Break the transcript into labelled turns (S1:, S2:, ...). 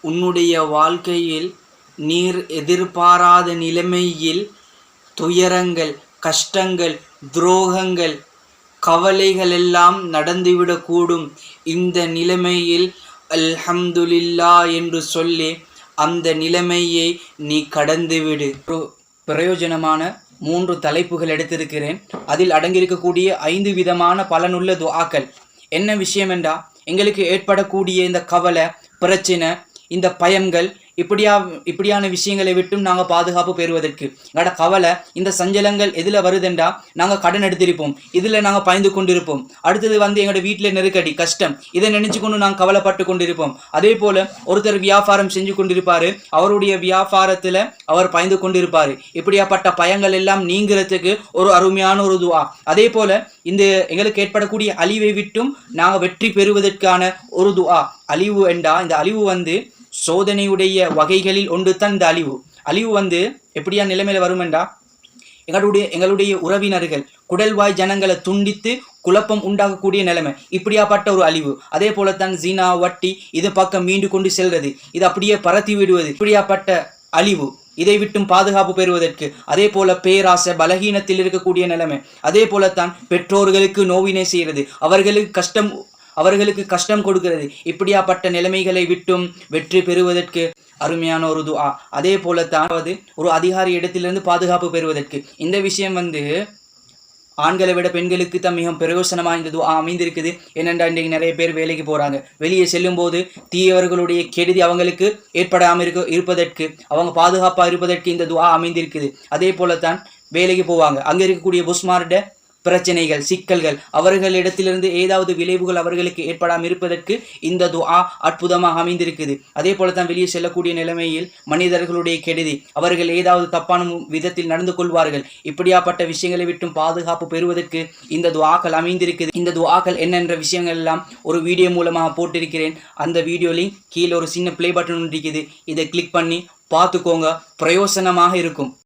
S1: உன்னுடைய வாழ்க்கையில் நீர் எதிர்பாராத நிலைமையில் துயரங்கள், கஷ்டங்கள், துரோகங்கள், கவலைகள் எல்லாம் நடந்துவிடக்கூடும். இந்த நிலைமையில் அல்ஹம்துலில்லா என்று சொல்லி அந்த நிலைமையை நீ கடந்துவிடு. ஒரு பிரயோஜனமான 3 தலைப்புகள் எடுத்திருக்கிறேன். அதில் அடங்கியிருக்கக்கூடிய 5 விதமான பலனுள்ள துஆக்கள். என்ன விஷயம் என்றா, எங்களுக்கு ஏற்படக்கூடிய இந்த கவலை, பிரச்சனை, இந்த பயங்கள், இப்படியான விஷயங்களை விட்டும் நாங்கள் பாதுகாப்பு பெறுவதற்கு, எங்களோட கவலை, இந்த சஞ்சலங்கள் எதில் வருதுண்டா, நாங்கள் கடன் எடுத்திருப்போம், இதில் நாங்கள் பயந்து கொண்டிருப்போம். அடுத்தது எங்களோட வீட்டில் நெருக்கடி, கஷ்டம், இதை நினைச்சு கொண்டு நாங்கள் கவலைப்பட்டு கொண்டிருப்போம். அதே போல ஒருத்தர் வியாபாரம் செஞ்சு கொண்டிருப்பாரு, அவருடைய வியாபாரத்தில் அவர் பயந்து கொண்டிருப்பாரு. இப்படியாப்பட்ட பயங்கள் எல்லாம் நீங்கிறதுக்கு ஒரு அருமையான ஒரு துஆ. அதே போல இந்த எங்களுக்கு ஏற்படக்கூடிய அழிவை விட்டும் நாங்கள் வெற்றி பெறுவதற்கான ஒரு துஆ. அழிவு என்றா, இந்த அழிவு சோதனையுடைய வகைகளில் ஒன்று தான் இந்த அழிவு எப்படியா நிலைமையில வரும் என்றா, எங்களுடைய உறவினர்கள், குடல்வாய் ஜனங்களை துண்டித்து குழப்பம் உண்டாகக்கூடிய நிலைமை, இப்படியாப்பட்ட ஒரு அழிவு. அதே போலத்தான் ஜினா, வட்டி, இது பக்கம் மீண்டு கொண்டு செல்றது, இது அப்படியே பரத்தி விடுவது, இப்படியாப்பட்ட அழிவு. இதை விட்டும் பாதுகாப்பு பெறுவதற்கு, அதே போல பேராசை, பலகீனத்தில் இருக்கக்கூடிய நிலைமை, அதே போலத்தான் பெற்றோர்களுக்கு நோவினை செய்கிறது, அவர்களுக்கு கஷ்டம் கொடுக்கிறது, இப்படியாப்பட்ட நிலைமைகளை விட்டும் வெற்றி பெறுவதற்கு அருமையான ஒரு துஆ. அதே போலத்தான் ஒரு அதிகாரி இடத்திலிருந்து பாதுகாப்பு பெறுவதற்கு. இந்த விஷயம் ஆண்களை விட பெண்களுக்கு தான் மிக பிரயோசனமாக இந்த துஆ அமைந்திருக்குது. ஏனென்றால் இன்றைக்கு நிறைய பேர் வேலைக்கு போகிறாங்க. வெளியே செல்லும் போது தீயவர்களுடைய கெடுதி அவங்களுக்கு ஏற்படாமல் இருப்பதற்கு, அவங்க பாதுகாப்பாக இருப்பதற்கு இந்த துஆ அமைந்திருக்குது. அதே போலத்தான் வேலைக்கு போவாங்க, அங்கே இருக்கக்கூடிய புஸ்மார்ட பிரச்சனைகள், சிக்கல்கள், அவர்களிடத்திலிருந்து ஏதாவது விளைவுகள் அவர்களுக்கு ஏற்படாமல் இருப்பதற்கு இந்த துஆ அற்புதமாக அமைந்திருக்குது. அதே போலத்தான் வெளியே செல்லக்கூடிய நிலைமையில் மனிதர்களுடைய கெடுதி, அவர்கள் ஏதாவது தப்பான விதத்தில் நடந்து கொள்வார்கள், இப்படியாப்பட்ட விஷயங்களை விட்டும் பாதுகாப்பு பெறுவதற்கு இந்த துஆக்கள் அமைந்திருக்குது. இந்த துஆக்கள் என்னென்ற விஷயங்கள் எல்லாம் ஒரு வீடியோ மூலமாக போட்டிருக்கிறேன். அந்த வீடியோ லிங்க் கீழே ஒரு சின்ன ப்ளே பட்டன் இருக்குது, இதை கிளிக் பண்ணி பார்த்துக்கோங்க, பிரயோசனமாக இருக்கும்.